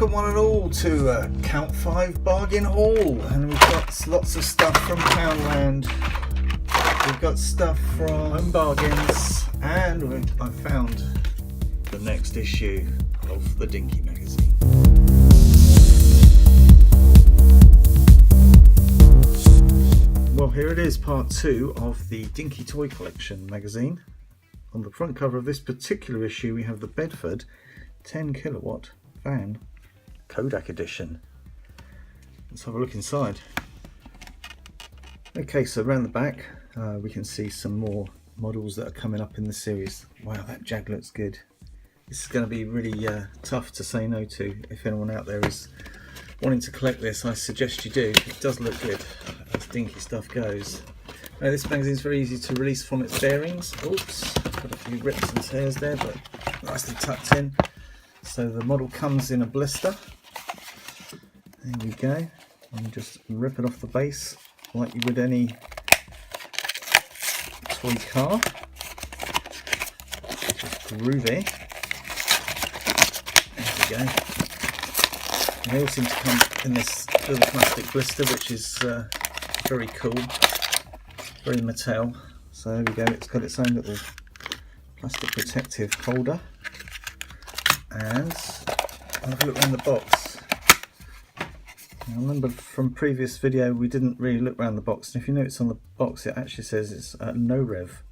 welcome one and all to Count 5 Bargain Haul, and we've got lots of stuff from Poundland, we've got stuff from Home Bargains, and I found the next issue of the Dinky magazine. Well, here it is, part 2 of the Dinky Toy Collection magazine. On the front cover of this particular issue we have the Bedford 10 kilowatt van Kodak edition. Let's have a look inside. Okay, so around the back we can see some more models that are coming up in the series. Wow, that Jag looks good. This is going to be really tough to say no to. If anyone out there is wanting to collect this, I suggest you do. It does look good as Dinky stuff goes. Now, this magazine is very easy to release from its bearings. Oops, got a few rips and tears there, but nicely tucked in. So the model comes in a blister. There we go. And just rip it off the base like you would any toy car. Just groovy. There we go. And they all seem to come in this little plastic blister, which is very cool. Very Mattel. So there we go, it's got its own little plastic protective holder. And I'll have a look around the box. Now, I remember from previous video we didn't really look around the box, and if you notice on the box it actually says it's No Rev.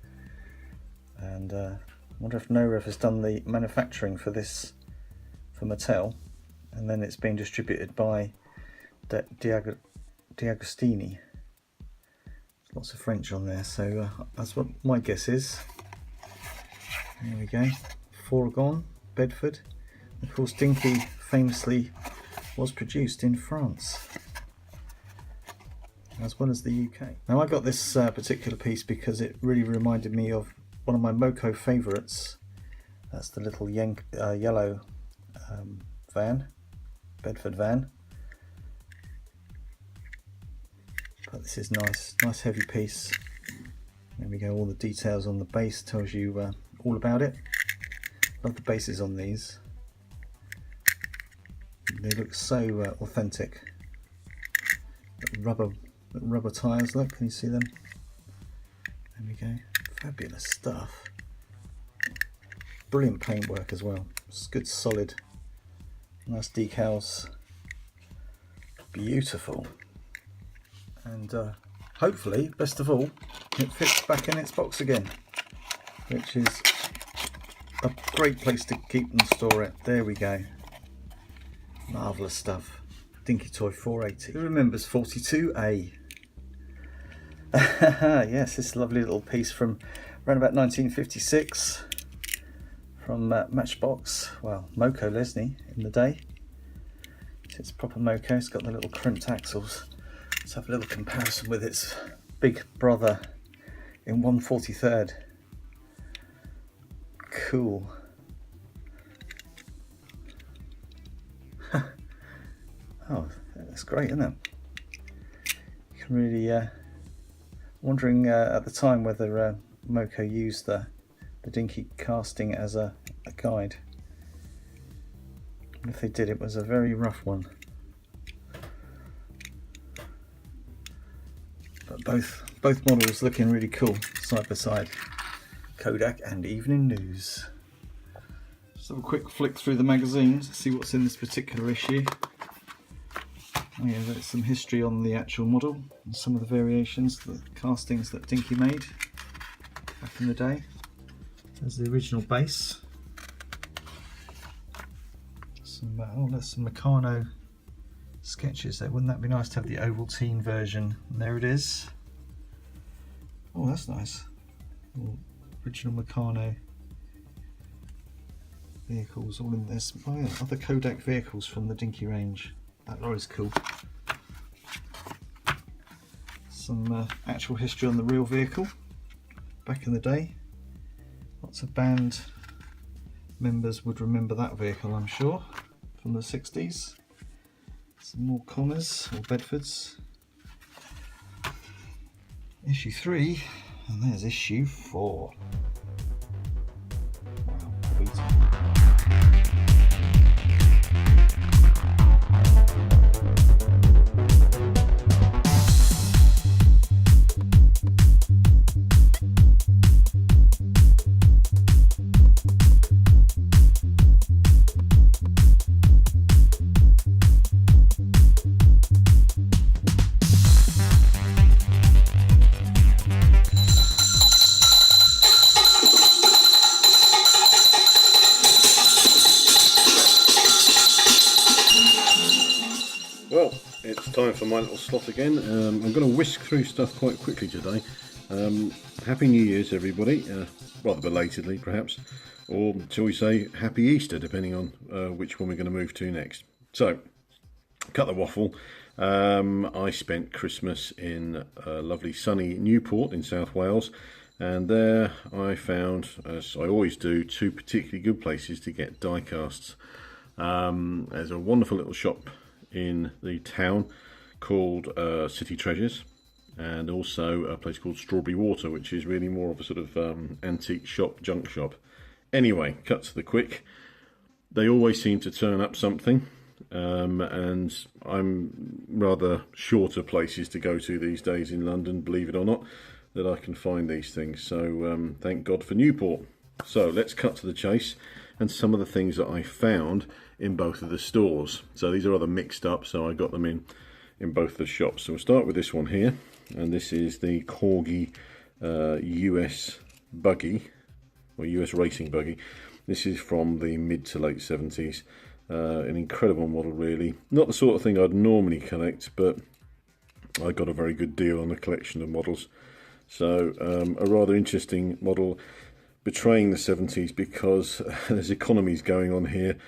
And I wonder if No Rev has done the manufacturing for this for Mattel, and then it's been distributed by D'Agostini. Lots of French on there, so that's what my guess is. There we go. Fourgon, Bedford. Of course, Dinky famously was produced in France, as well as the UK. Now, I got this particular piece because it really reminded me of one of my Moco favourites. That's the little yellow van, Bedford van. But this is nice heavy piece. There we go, all the details on the base tells you all about it. Love the bases on these. They look so authentic. Rubber tyres, look, can you see them? There we go, fabulous stuff. Brilliant paintwork as well. It's good, solid, nice decals. Beautiful. And hopefully, best of all, it fits back in its box again, which is a great place to keep and store it. There we go. Marvellous stuff. Dinky Toy 480. Who remembers 42A? Yes, this lovely little piece from around about 1956 from Matchbox. Well, Moco Lesney in the day. It's proper Moco. It's got the little crimped axles. Let's have a little comparison with its big brother in 1/43. Cool. Oh, that's great, isn't it? You can really wondering at the time whether Moco used the Dinky casting as a guide. And if they did, it was a very rough one. But both models looking really cool side by side. Kodak and Evening News. Just have a quick flick through the magazines to see what's in this particular issue. Oh yeah, there's some history on the actual model and some of the variations, the castings that Dinky made back in the day. There's the original base. There's some Meccano sketches there. Wouldn't that be nice to have the Ovaltine version? And there it is. Oh, that's nice. Original Meccano vehicles all in this. Oh yeah, other Kodak vehicles from the Dinky range. That lorry's cool. Some actual history on the real vehicle back in the day. Lots of band members would remember that vehicle, I'm sure, from the 60s. Some more Connors or Bedfords. Issue 3, and there's issue 4. Wow, Well, it's time for my little slot again. I'm going to whisk through stuff quite quickly today. Happy New Year's, everybody. Rather belatedly, perhaps. Or shall we say, Happy Easter, depending on which one we're going to move to next. So, cut the waffle. I spent Christmas in lovely sunny Newport in South Wales. And there I found, as I always do, two particularly good places to get die casts. There's a wonderful little shop in the town called City Treasures, and also a place called Strawberry Water, which is really more of a sort of antique shop, junk shop. Anyway, cut to the quick. They always seem to turn up something, and I'm rather short of places to go to these days in London, believe it or not, that I can find these things. So thank God for Newport. So let's cut to the chase and some of the things that I found in both of the stores. So these are rather mixed up, so I got them in both the shops. So we'll start with this one here, and this is the Corgi US buggy, or US racing buggy. This is from the mid to late 70s. An incredible model, really. Not the sort of thing I'd normally collect, but I got a very good deal on a collection of models. So a rather interesting model, betraying the 70s, because there's economies going on here.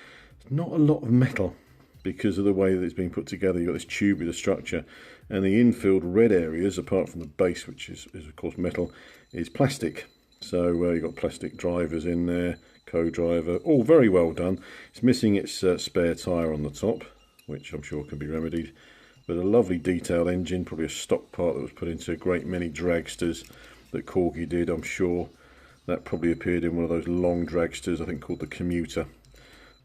Not a lot of metal because of the way that it's been put together. You've got this tubular structure, and the infilled red areas, apart from the base, which is of course metal, is plastic. So you've got plastic drivers in there, co-driver, all very well done. It's missing its spare tyre on the top, which I'm sure can be remedied. But a lovely detailed engine, probably a stock part that was put into a great many dragsters that Corgi did. I'm sure that probably appeared in one of those long dragsters, I think called the Commuter.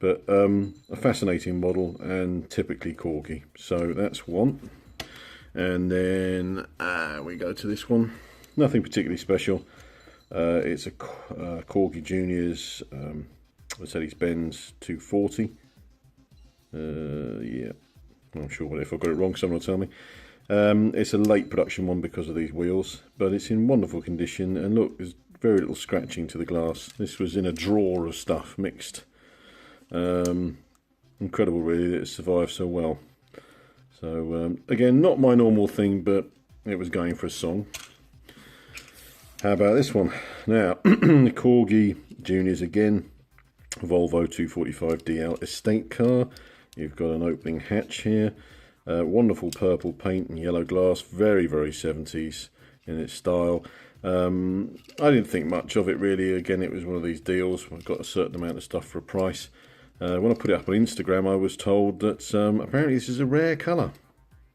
But a fascinating model, and typically Corgi. So that's one. And then we go to this one. Nothing particularly special. It's a Corgi Juniors Mercedes-Benz 240. Yeah, I'm not sure if I've got it wrong, someone will tell me. It's a late production one because of these wheels, but it's in wonderful condition. And look, there's very little scratching to the glass. This was in a drawer of stuff mixed. Incredible, really, that it survived so well. So again, not my normal thing, but it was going for a song. How about this one? Now, the Corgi Juniors again, Volvo 245DL estate car. You've got an opening hatch here, wonderful purple paint and yellow glass, very, very 70s in its style. I didn't think much of it, really. Again, it was one of these deals. I got a certain amount of stuff for a price. When I put it up on Instagram, I was told that apparently this is a rare colour.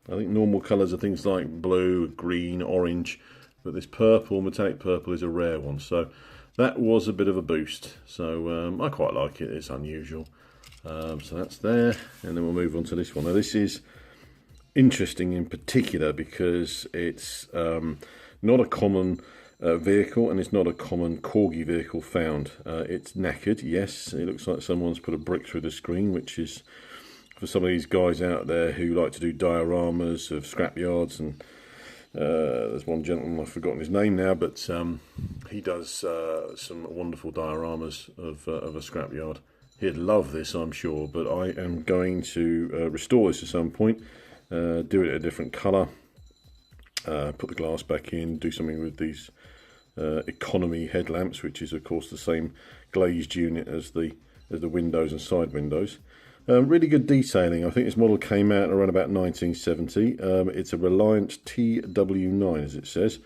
I think normal colours are things like blue, green, orange, but this purple, metallic purple, is a rare one. So that was a bit of a boost. So I quite like it. It's unusual. So that's there, and then we'll move on to this one. Now this is interesting in particular because it's not a common vehicle, and it's not a common Corgi vehicle found. It's knackered, yes. It looks like someone's put a brick through the screen, which is for some of these guys out there who like to do dioramas of scrapyards. And there's one gentleman, I've forgotten his name now, but he does some wonderful dioramas of a scrapyard. He'd love this, I'm sure, but I am going to restore this at some point, do it a different colour, put the glass back in, do something with these economy headlamps, which is of course the same glazed unit as the windows and side windows. Really good detailing. I think this model came out around about 1970. It's a Reliant TW9, as it says.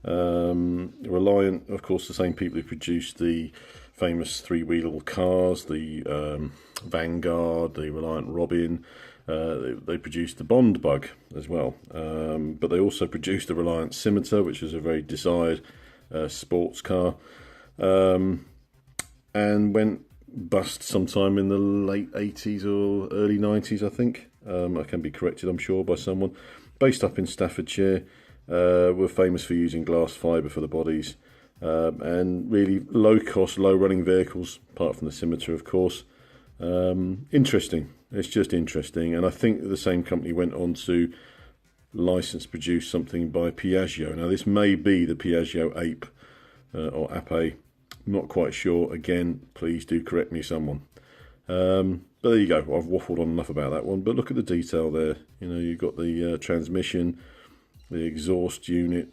Reliant, of course, the same people who produced the famous three-wheel cars, the Vanguard, the Reliant Robin. They produced the Bond Bug as well, but they also produced the Reliant Scimitar, which is a very desired sports car. And went bust sometime in the late 80s or early 90s, I think. I can be corrected, I'm sure, by someone. Based up in Staffordshire, we're famous for using glass fibre for the bodies, and really low cost, low running vehicles, apart from the scimitar, of course. Interesting. It's just interesting, and I think the same company went on to license produce something by Piaggio. Now this may be the Piaggio Ape or Ape, not quite sure. Again, please do correct me, someone. But there you go. I've waffled on enough about that one. But look at the detail there. You know, you've got the transmission, the exhaust unit.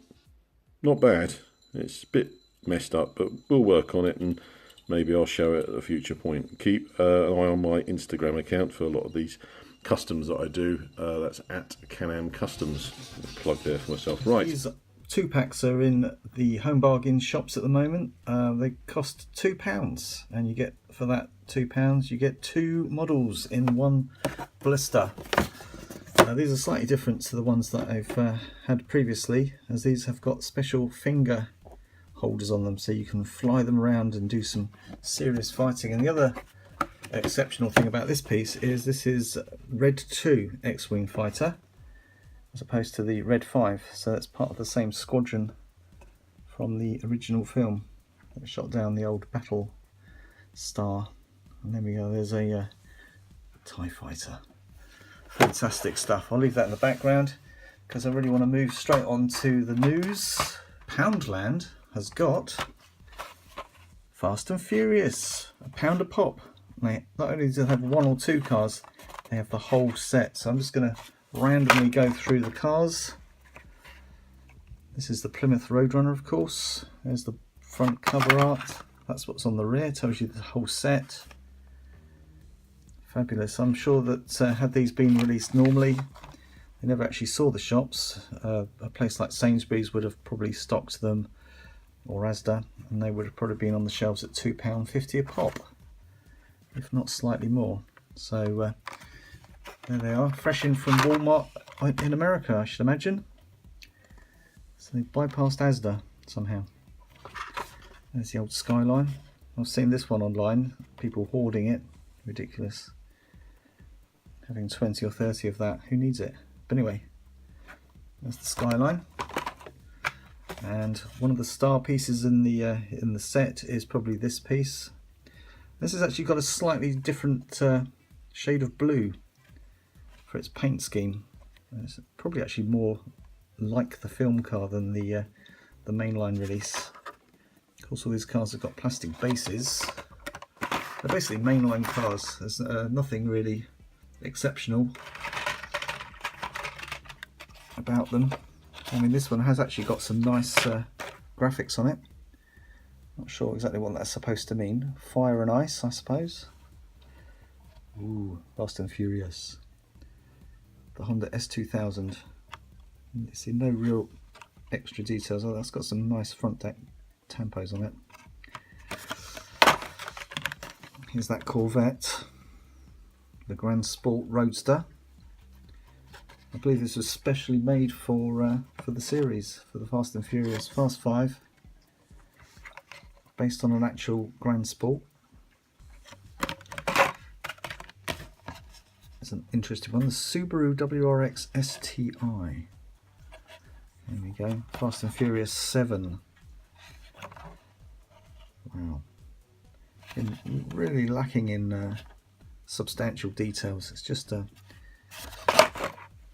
Not bad. It's a bit messed up, but we'll work on it, and maybe I'll show it at a future point. Keep an eye on my Instagram account for a lot of these customs that I do. That's at Can-Am Customs. Plug there for myself. Right. These 2-packs are in the home bargain shops at the moment. They cost £2, and you get, for that £2, you get 2 models in one blister. These are slightly different to the ones that I've had previously, as these have got special finger holders on them, so you can fly them around and do some serious fighting. And the other exceptional thing about this piece is this is Red 2 X-Wing fighter, as opposed to the Red 5, so that's part of the same squadron from the original film that shot down the old battle star. And there we go, there's a TIE fighter. Fantastic stuff. I'll leave that in the background because I really want to move straight on to the news. Poundland has got Fast and Furious, £1 a pop. Not only do they have 1 or 2 cars, they have the whole set. So I'm just going to randomly go through the cars. This is the Plymouth Roadrunner, of course. There's the front cover art. That's what's on the rear, tells you the whole set. Fabulous. I'm sure that had these been released normally, they never actually saw the shops. A place like Sainsbury's would have probably stocked them, or Asda, and they would have probably been on the shelves at £2.50 a pop, if not slightly more. So there they are, fresh in from Walmart in America, I should imagine. So they bypassed Asda somehow. There's the old Skyline. I've seen this one online, people hoarding it. Ridiculous. Having 20 or 30 of that, who needs it? But anyway, that's the Skyline. And one of the star pieces in the set is probably this piece. This has actually got a slightly different shade of blue for its paint scheme. It's probably actually more like the film car than the mainline release. Of course, all these cars have got plastic bases. They're basically mainline cars. There's nothing really exceptional about them. I mean, this one has actually got some nice graphics on it. Not sure exactly what that's supposed to mean. Fire and ice, I suppose. Ooh, Fast and Furious. The Honda S2000. You see no real extra details. Oh, that's got some nice front deck tampos on it. Here's that Corvette, the Grand Sport Roadster. I believe this was specially made for the series, for the Fast and Furious Fast 5, based on an actual Grand Sport. It's an interesting one, the Subaru WRX STI. There we go, Fast and Furious 7. Wow. Really lacking in substantial details. It's just a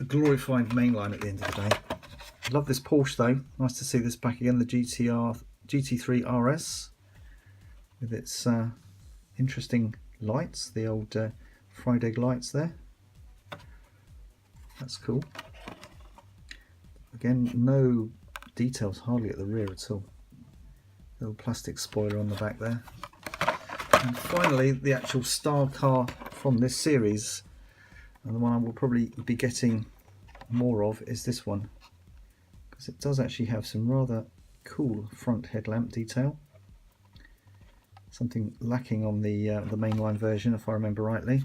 glorified mainline at the end of the day. I love this Porsche though. Nice to see this back again, the GT3 RS with its interesting lights, the old fried egg lights there. That's cool. Again, no details hardly at the rear at all. Little plastic spoiler on the back there. And finally, the actual star car from this series, and the one I will probably be getting more of, is this one, because it does actually have some rather cool front headlamp detail. Something lacking on the mainline version, if I remember rightly.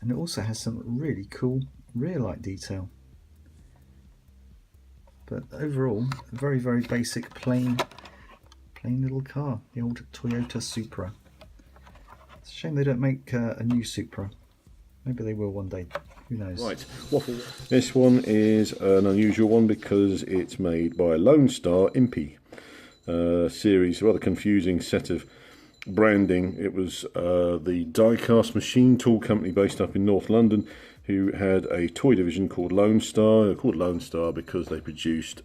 And it also has some really cool rear light detail. But overall, a very, very basic, plain little car, the old Toyota Supra. It's a shame they don't make a new Supra. Maybe they will one day. Who knows? Right, waffle. This one is an unusual one because it's made by Lone Star Impey. Series, a rather confusing set of branding. It was the die-cast machine tool company based up in North London who had a toy division called Lone Star. They're called Lone Star because they produced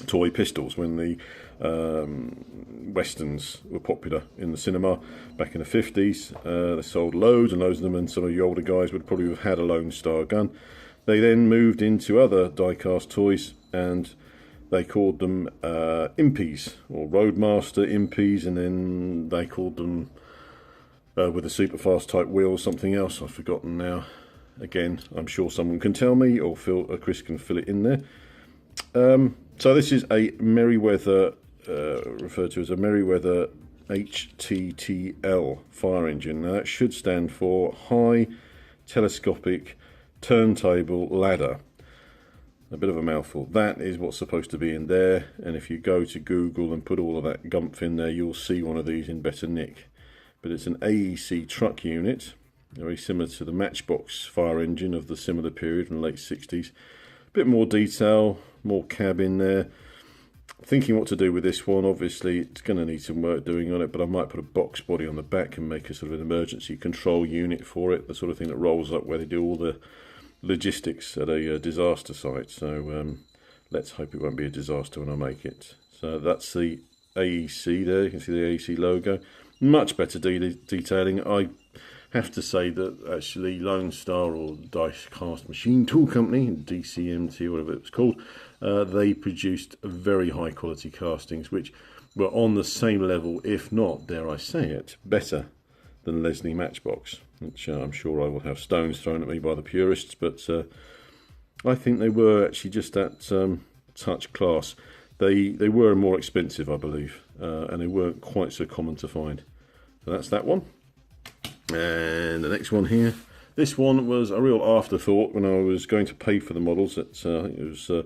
toy pistols when the westerns were popular in the cinema back in the 50s. They sold loads and loads of them, and some of you older guys would probably have had a Lone Star gun. They then moved into other die-cast toys, and they called them Impeys, or Roadmaster Impeys, and then they called them, with the super fast type wheels, something else. I've forgotten now. Again, I'm sure someone can tell me, or Chris can fill it in there. So this is a Merryweather, referred to as a Merryweather HTTL fire engine. Now that should stand for High Telescopic Turntable Ladder. A bit of a mouthful. That is what's supposed to be in there, and if you go to Google and put all of that gumph in there, you'll see one of these in better nick. But it's an AEC truck unit, very similar to the Matchbox fire engine of the similar period from the late 60s. A bit more detail, more cab in there. Thinking what to do with this one. Obviously it's going to need some work doing on it, but I might put a box body on the back and make a sort of an emergency control unit for it, the sort of thing that rolls up where they do all the logistics at a disaster site. So let's hope it won't be a disaster when I make it. So that's the AEC there. You can see the AEC logo. Much better detailing. I have to say that actually Lone Star, or Dice Cast Machine Tool Company, DCMT, whatever it was called, they produced very high quality castings which were on the same level, if not, dare I say it, better than Leslie Matchbox, which I'm sure I will have stones thrown at me by the purists, but I think they were actually just that touch class. They were more expensive, I believe, and they weren't quite so common to find. So that's that one. And the next one here, this one was a real afterthought when I was going to pay for the models at, I think it was a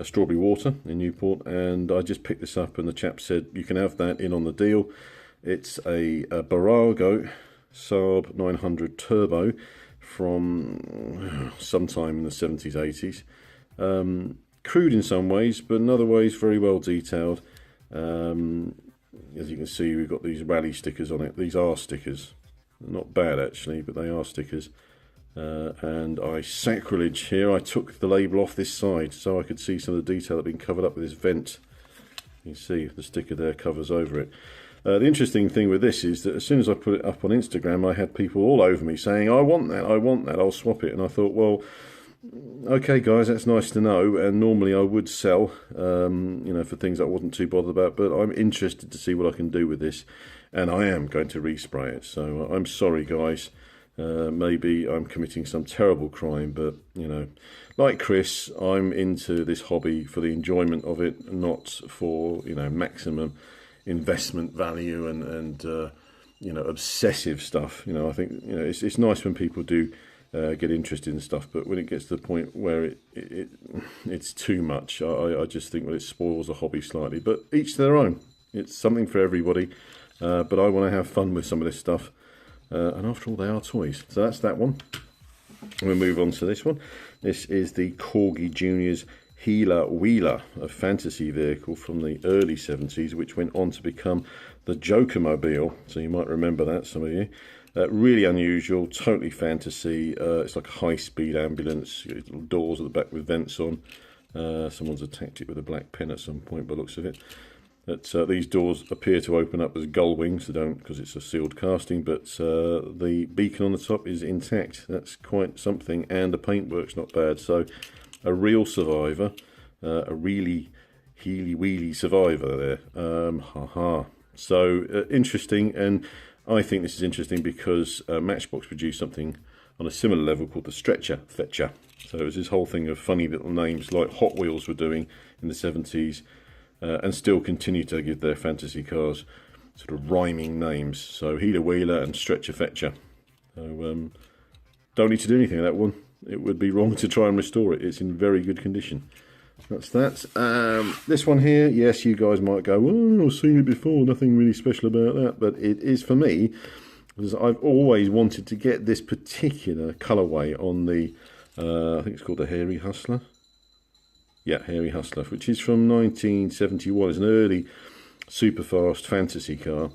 Strawberry Water in Newport, and I just picked this up and the chap said you can have that in on the deal. It's a Barago Saab 900 Turbo from sometime in the 70s, 80s. Crude in some ways, but in other ways very well detailed. As you can see, we've got these rally stickers on it. These are stickers. Not bad actually, but they are stickers. And sacrilege here, I took the label off this side so I could see some of the detail that had been covered up with this vent. You can see the sticker there covers over it. The interesting thing with this is that as soon as I put it up on Instagram, I had people all over me saying, I want that, I'll swap it. And I thought, well, okay guys, that's nice to know, and normally I would sell, you know, for things I wasn't too bothered about, but I'm interested to see what I can do with this, and I am going to respray it. So I'm sorry guys, maybe I'm committing some terrible crime, but you know, like Chris, I'm into this hobby for the enjoyment of it, not for, you know, maximum investment value and you know, obsessive stuff. You know, I think, you know, it's nice when people do get interested in stuff, but when it gets to the point where it's too much, I just think, well, it spoils the hobby slightly. But each to their own. It's something for everybody, but I want to have fun with some of this stuff, and after all, they are toys. So that's that one. We'll move on to this one. This is the Corgi Juniors Healer Wheeler, a fantasy vehicle from the early 70s, which went on to become the Joker-mobile. So you might remember that, some of you. Really unusual, totally fantasy. It's like a high-speed ambulance. You've got little doors at the back with vents on. Someone's attacked it with a black pen at some point by the looks of it. These doors appear to open up as gull wings. They don't, because it's a sealed casting, but the beacon on the top is intact. That's quite something, and the paintwork's not bad. So a real survivor, a really heely-wheely survivor there. So interesting, and I think this is interesting because Matchbox produced something on a similar level called the Stretcher Fetcher. So it was this whole thing of funny little names like Hot Wheels were doing in the 70s, and still continue to give their fantasy cars sort of rhyming names. So Healer Wheeler and Stretcher Fetcher. So don't need to do anything with that one. It would be wrong to try and restore it. It's in very good condition. That's that. This one here, yes, you guys might go, oh, I've seen it before, nothing really special about that. But it is, for me, because I've always wanted to get this particular colourway on the, I think it's called the Hairy Hustler. Yeah, Hairy Hustler, which is from 1971. It's an early super fast fantasy car,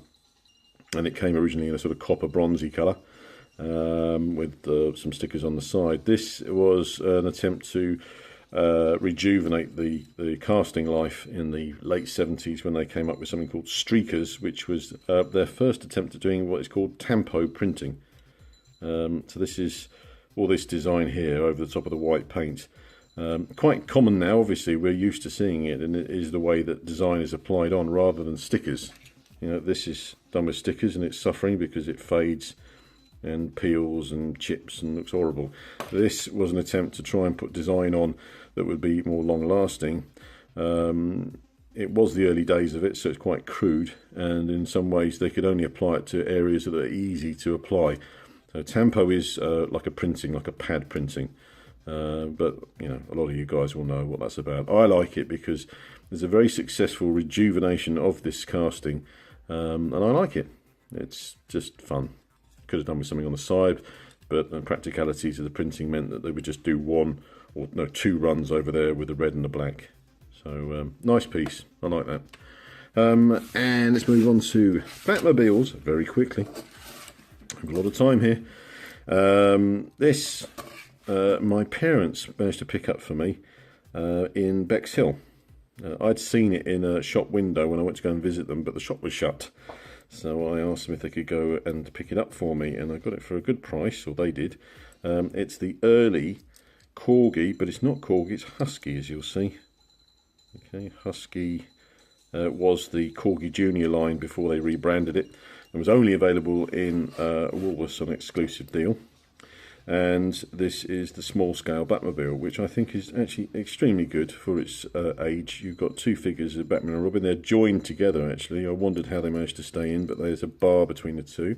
and it came originally in a sort of copper bronzy colour, with some stickers on the side. This was an attempt to rejuvenate the casting life in the late 70s when they came up with something called streakers, which was their first attempt at doing what is called tampo printing. So this is all this design here over the top of the white paint. Quite common now, obviously we're used to seeing it, and it is the way that design is applied on rather than stickers. You know, this is done with stickers and it's suffering because it fades and peels and chips and looks horrible. This was an attempt to try and put design on that would be more long lasting. It was the early days of it, so it's quite crude, and in some ways they could only apply it to areas that are easy to apply. So tampo is like a printing, like a pad printing. But you know, a lot of you guys will know what that's about. I like it because there's a very successful rejuvenation of this casting, and I like it. It's just fun. Could have done with something on the side, but the practicalities of the printing meant that they would just do one or no, two runs over there with the red and the black. So nice piece. I like that. And let's move on to Batmobiles very quickly. I have a lot of time here. This. My parents managed to pick up for me in Bexhill. I'd seen it in a shop window when I went to go and visit them, but the shop was shut. So I asked them if they could go and pick it up for me, and I got it for a good price, or they did. It's the early Corgi, but it's not Corgi, it's Husky, as you'll see. Okay, Husky was the Corgi Junior line before they rebranded it, and was only available in Woolworths on an exclusive deal. And this is the small scale Batmobile, which I think is actually extremely good for its age. You've got two figures of Batman and Robin. They're joined together, actually. I wondered how they managed to stay in, but there's a bar between the two.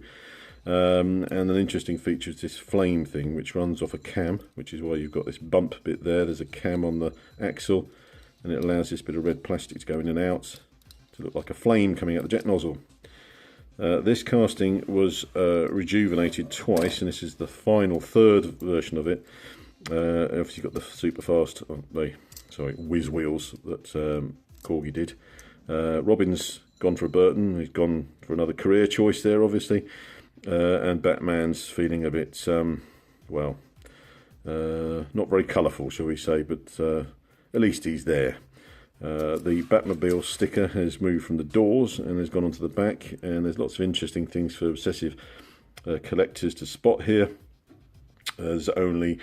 And an interesting feature is this flame thing, which runs off a cam, which is why you've got this bump bit there. There's a cam on the axle, and it allows this bit of red plastic to go in and out to look like a flame coming out the jet nozzle. This casting was rejuvenated twice, and this is the final third version of it. Obviously, you've got the super fast, whiz wheels that Corgi did. Robin's gone for a Burton. He's gone for another career choice there, obviously. And Batman's feeling a bit, not very colourful, shall we say, but at least he's there. The Batmobile sticker has moved from the doors and has gone onto the back, and there's lots of interesting things for obsessive collectors to spot here. There's only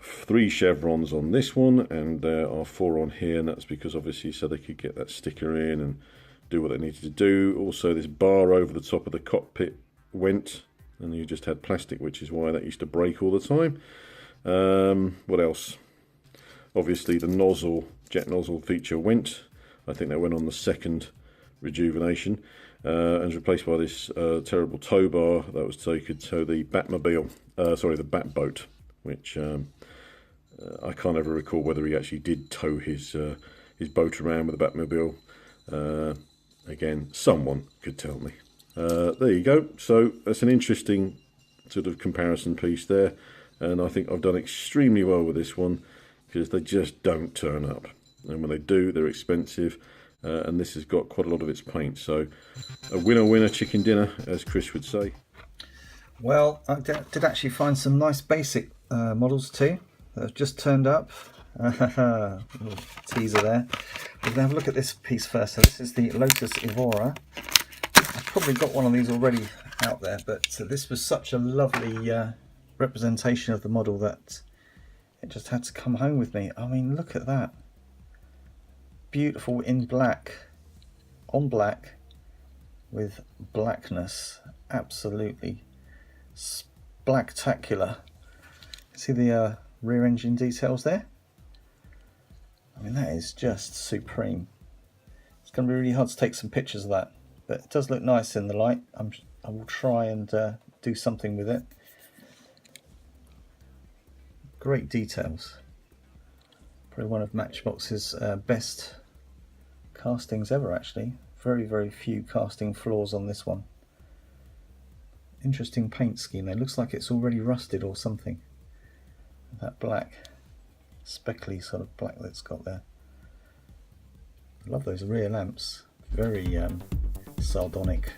3 chevrons on this one, and there are 4 on here, and that's because obviously so they could get that sticker in and do what they needed to do. Also, this bar over the top of the cockpit went, and you just had plastic, which is why that used to break all the time. What else? Obviously the jet nozzle feature went. I think that went on the second rejuvenation, and was replaced by this terrible tow bar that was so you could tow the Batmobile, the Batboat, which I can't ever recall whether he actually did tow his boat around with the Batmobile. Again, someone could tell me. There you go. So that's an interesting sort of comparison piece there, and I think I've done extremely well with this one, because they just don't turn up, and when they do, they're expensive, and this has got quite a lot of its paint. So a winner chicken dinner, as Chris would say. Well, I did actually find some nice basic models too that have just turned up. Little teaser there. We're going to have a look at this piece first. So this is the Lotus Evora. I've probably got one of these already out there, but this was such a lovely representation of the model that it just had to come home with me. I mean, look at that. Beautiful in black, on black, with blackness. Absolutely blacktacular. See the rear engine details there? I mean, that is just supreme. It's going to be really hard to take some pictures of that, but it does look nice in the light. I will try and do something with it. Great details. Probably one of Matchbox's best castings ever, actually. Very, very few casting flaws on this one. interesting paint scheme there. Looks like it's already rusted or something. That black, speckly sort of black that's got there. I love those rear lamps. Very sardonic.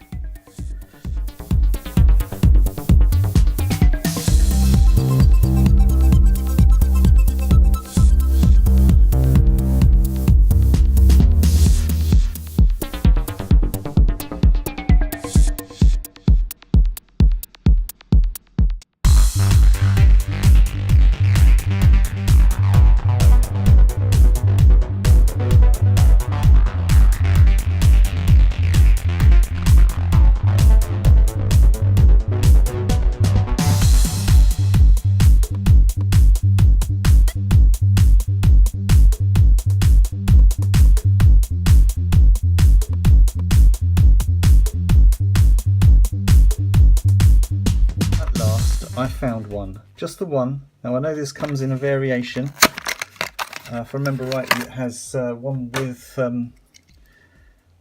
I found one, just the one. Now I know this comes in a variation. If I remember rightly, it has one with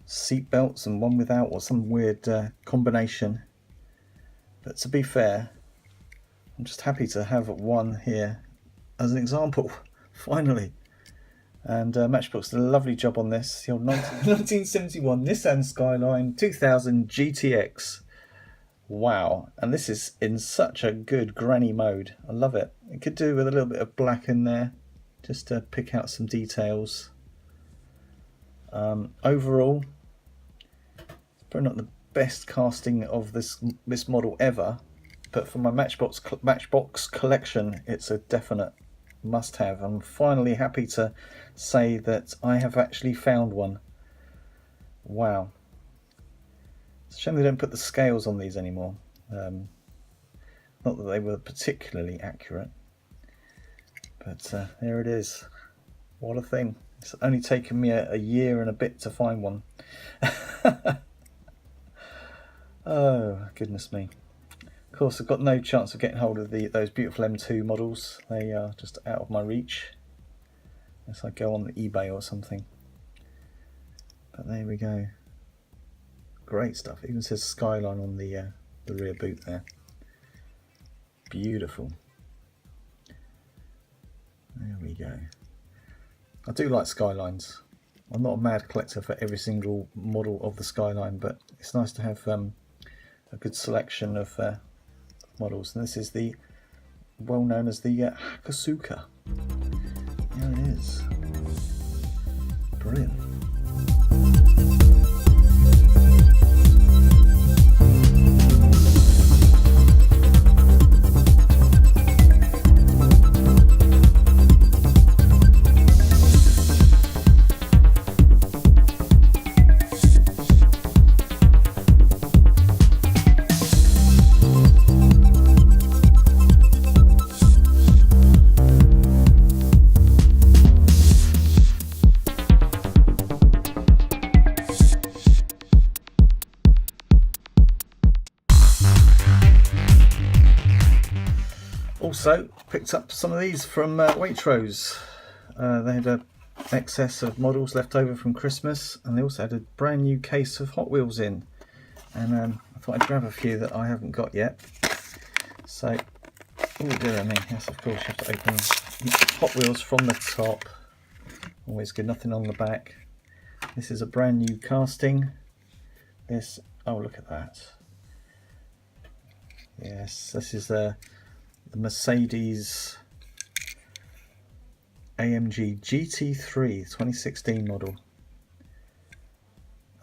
seat belts and one without, or some weird combination. But to be fair, I'm just happy to have one here as an example, finally. And Matchbox did a lovely job on this. The old 1971 Nissan Skyline 2000 GTX. Wow, and this is in such a good granny mode. I love it. It could do with a little bit of black in there, just to pick out some details. Overall, probably not the best casting of this model ever, but for my Matchbox collection, it's a definite must-have. I'm finally happy to say that I have actually found one. Wow. It's a shame they don't put the scales on these anymore. Not that they were particularly accurate, but there it is. What a thing. It's only taken me a year and a bit to find one. Oh, goodness me. Of course, I've got no chance of getting hold of those beautiful M2 models. They are just out of my reach, unless I go on the eBay or something. But there we go. Great stuff. It even says Skyline on the rear boot there. Beautiful. There we go. I do like Skylines. I'm not a mad collector for every single model of the Skyline, but it's nice to have a good selection of models. And this is the well known as the Hakasuka. There it is. Brilliant. Also picked up some of these from Waitrose. They had an excess of models left over from Christmas, and they also had a brand new case of Hot Wheels in, and I thought I'd grab a few that I haven't got yet. So, oh dear me, yes, of course you have to open Hot Wheels from the top. Always good, nothing on the back. This is a brand new casting. This, oh look at that. Yes, this is the Mercedes AMG GT3 2016 model.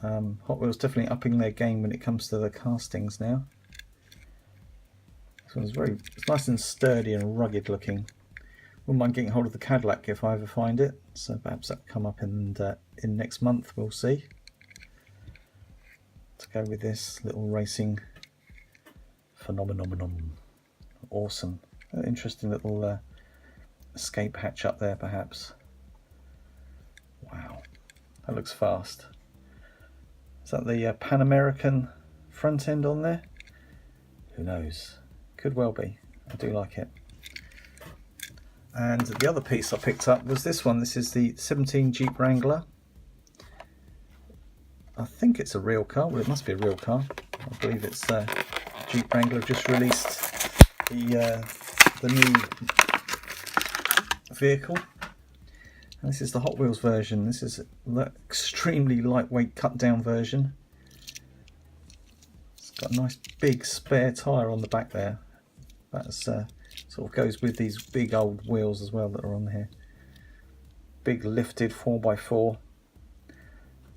Hot Wheels definitely upping their game when it comes to the castings now. This one's it's nice and sturdy and rugged looking. Wouldn't mind getting hold of the Cadillac if I ever find it, so perhaps that'll come up in next month, we'll see. To go with this little racing phenomenon. Awesome. Interesting little escape hatch up there perhaps. Wow, that looks fast. Is that the Pan American front end on there? Who knows? Could well be. I do like it. And the other piece I picked up was this one. This is the 17 Jeep Wrangler. I think it's a real car. Well, it must be a real car. I believe it's Jeep Wrangler have just released the new vehicle. And this is the Hot Wheels version. This is the extremely lightweight cut down version. It's got a nice big spare tyre on the back there. That's sort of goes with these big old wheels as well that are on here. Big lifted 4x4.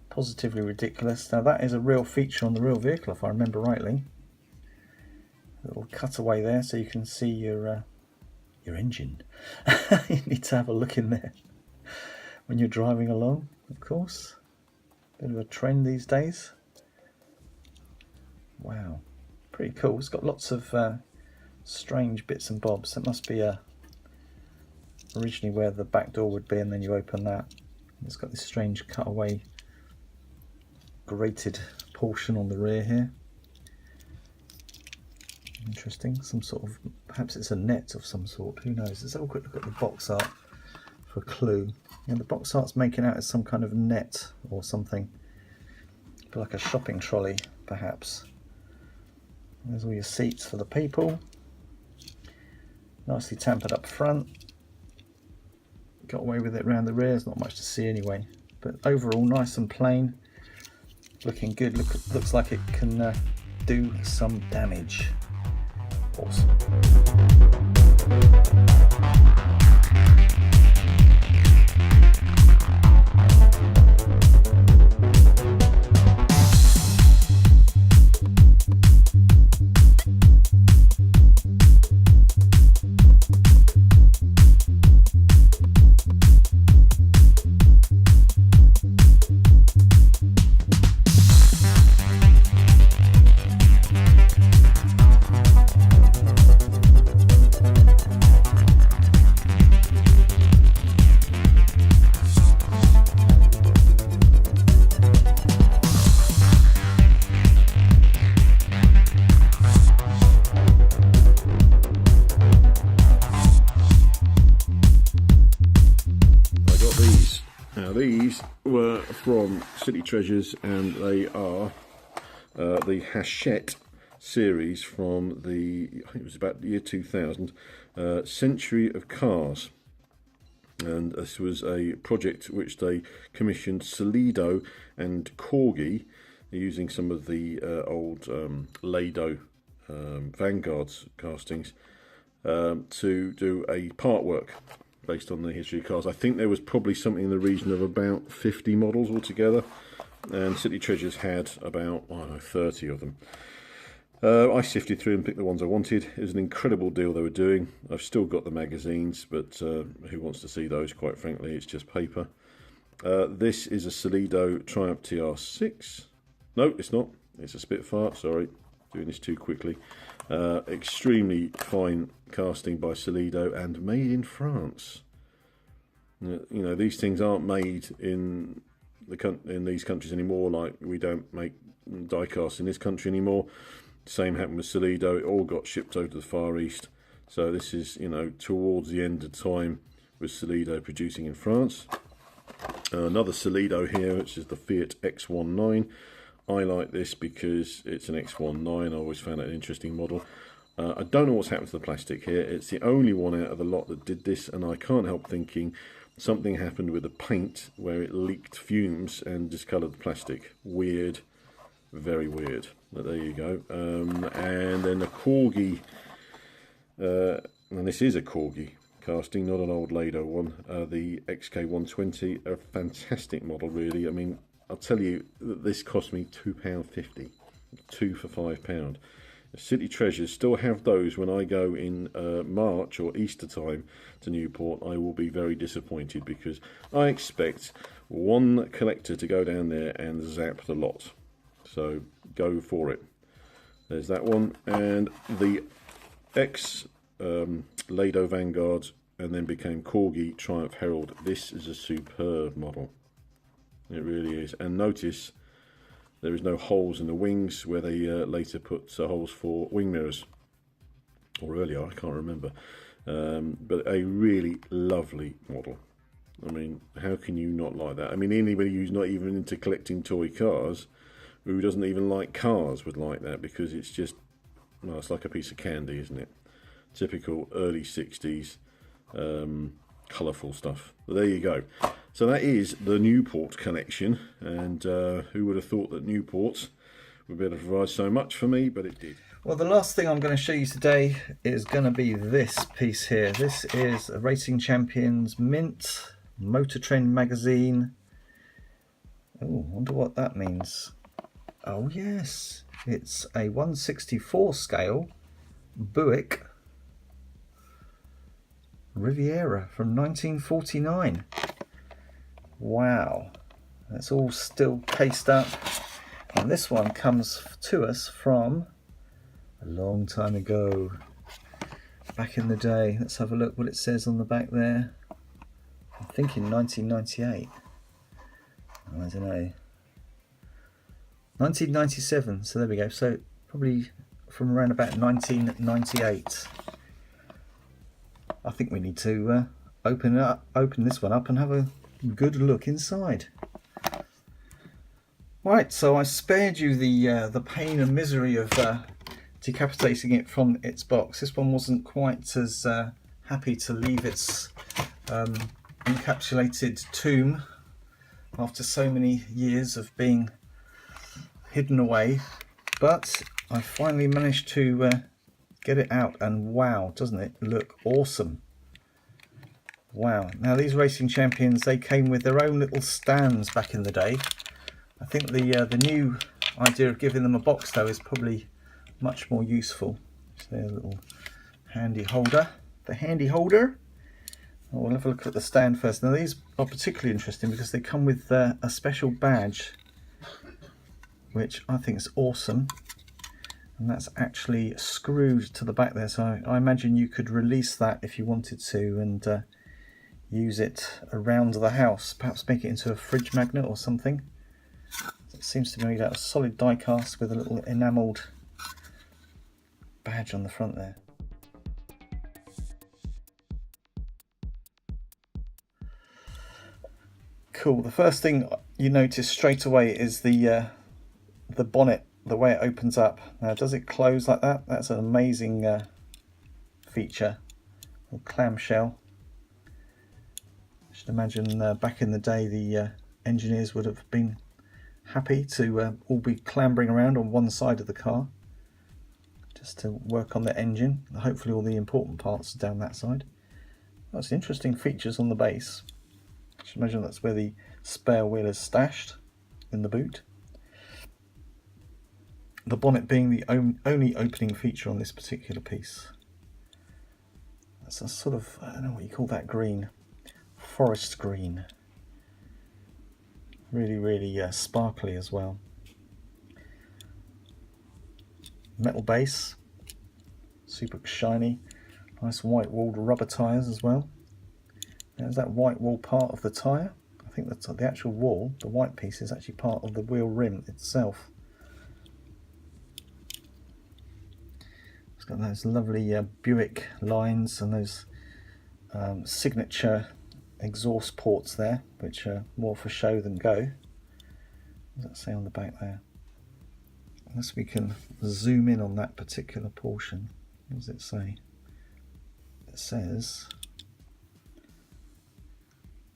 Positively ridiculous. Now that is a real feature on the real vehicle if I remember rightly. A little cutaway there so you can see your engine. You need to have a look in there when you're driving along, of course. Bit of a trend these days. Wow, pretty cool. It's got lots of strange bits and bobs. That must be originally where the back door would be, and then you open that. It's got this strange cutaway grated portion on the rear here. Interesting. Some sort of, perhaps it's a net of some sort, who knows. Let's have a quick look at the box art for a clue. And the box art's making out as some kind of net or something, like a shopping trolley perhaps. There's all your seats for the people, nicely tampered up front. Got away with it around the rear. There's not much to see anyway, but overall nice and plain, looking good. Looks like it can do some damage. Awesome. These were from City Treasures, and they are the Hachette series from the, I think it was about the year 2000, Century of Cars. And this was a project which they commissioned Solido and Corgi, using some of the old Lado Vanguard's castings, to do a part work based on the history of cars. I think there was probably something in the region of about 50 models altogether, and City Treasures had about, I don't know, 30 of them. I sifted through and picked the ones I wanted. It was an incredible deal they were doing. I've still got the magazines, but who wants to see those, quite frankly? It's just paper. This is a Solido Triumph TR6. No, it's not. It's a Spitfire, sorry. Doing this too quickly. Extremely fine casting by Solido and made in France. You know, these things aren't made in these countries anymore. Like, we don't make die casts in this country anymore. Same happened with Solido. It all got shipped over to the Far East. So this is, you know, towards the end of time with Solido producing in France. Another Solido here, which is the Fiat X19. I like this because it's an X19. I always found it an interesting model. I don't know what's happened to the plastic here. It's the only one out of the lot that did this, and I can't help thinking something happened with the paint where it leaked fumes and discoloured the plastic. Weird, very weird. But there you go. And then the Corgi, and this is a Corgi casting, not an old Lado one. The XK120, a fantastic model, really. I mean, I'll tell you that this cost me £2.50, 2 for £5. City Treasures still have those. When I go in March or Easter time to Newport, I will be very disappointed, because I expect one collector to go down there and zap the lot. So go for it. There's that one, and the Lado Vanguard, and then became Corgi Triumph Herald. This is a superb model. It really is. And notice there is no holes in the wings where they later put holes for wing mirrors. Or earlier, I can't remember. But a really lovely model. I mean, how can you not like that? I mean, anybody who's not even into collecting toy cars, who doesn't even like cars, would like that, because it's just well, it's like a piece of candy, isn't it? Typical early 60s colourful stuff. But there you go. So that is the Newport collection, and who would have thought that Newport would be able to provide so much for me, but it did. Well, the last thing I'm going to show you today is going to be this piece here. This is a Racing Champions Mint Motor Trend magazine. Oh, wonder what that means. Oh yes, it's a 1/64 scale Buick Riviera from 1949. Wow, that's all still cased up, and this one comes to us from a long time ago, back in the day. Let's have a look what it says on the back there. I'm thinking 1998. I don't know. 1997. So there we go. So probably from around about 1998. I think we need to open this one up and have a good look inside. Right, so I spared you the pain and misery of decapitating it from its box. This one wasn't quite as happy to leave its encapsulated tomb after so many years of being hidden away, but I finally managed to get it out, and wow, doesn't it look awesome. Wow. Now these Racing Champions, they came with their own little stands back in the day. I think the new idea of giving them a box though is probably much more useful. So there's a little handy holder. The handy holder. We'll have a look at the stand first. Now these are particularly interesting because they come with a special badge, which I think is awesome. And that's actually screwed to the back there, so I imagine you could release that if you wanted to and use it around the house, perhaps make it into a fridge magnet or something. It seems to be made out of solid die cast with a little enamelled badge on the front there. Cool. The first thing you notice straight away is the bonnet, the way it opens up. Now, does it close like that? That's an amazing feature. A clamshell. I should imagine back in the day the engineers would have been happy to all be clambering around on one side of the car just to work on the engine. Hopefully all the important parts are down that side. That's interesting features on the base. I should imagine that's where the spare wheel is stashed in the boot. The bonnet being the only opening feature on this particular piece. That's a sort of, I don't know what you call that green. Forest green. Really, really sparkly as well. Metal base. Super shiny. Nice white walled rubber tyres as well. There's that white wall part of the tyre. I think that's the actual wall. The white piece is actually part of the wheel rim itself. It's got those lovely Buick lines and those signature exhaust ports there, which are more for show than go. What does that say on the back there? Unless we can zoom in on that particular portion. What does it say? It says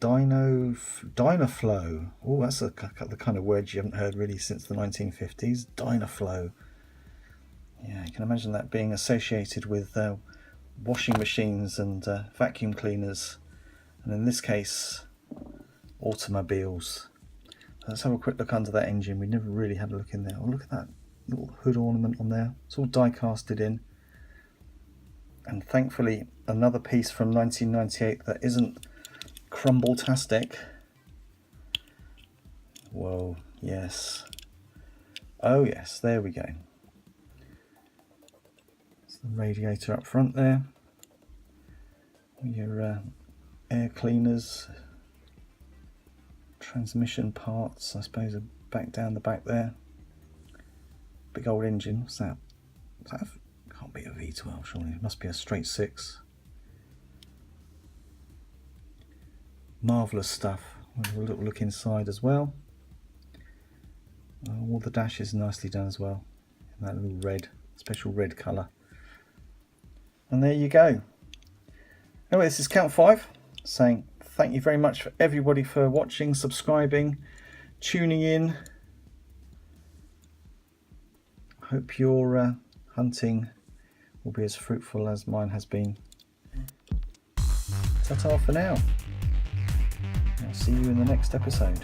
Dynaflow. Oh, that's the kind of word you haven't heard really since the 1950s. Dynaflow. Yeah, you can imagine that being associated with washing machines and vacuum cleaners, and in this case, automobiles. Let's have a quick look under that engine. We never really had a look in there. Oh, look at that little hood ornament on there. It's all die casted in. And thankfully, another piece from 1998 that isn't crumble-tastic. Whoa, yes. Oh yes, there we go. It's the radiator up front there. Your air cleaners, transmission parts, I suppose, are back down the back there. Big old engine. What's that? Can't be a V12, surely. It must be a straight six. Marvellous stuff. We'll have a little look inside as well. All the dash is nicely done as well, in that little red special red colour. And there you go. Anyway, this is Count 5 saying thank you very much for everybody for watching, subscribing, tuning in. Hope your hunting will be as fruitful as mine has been. Ta-ta for now. I'll see you in the next episode.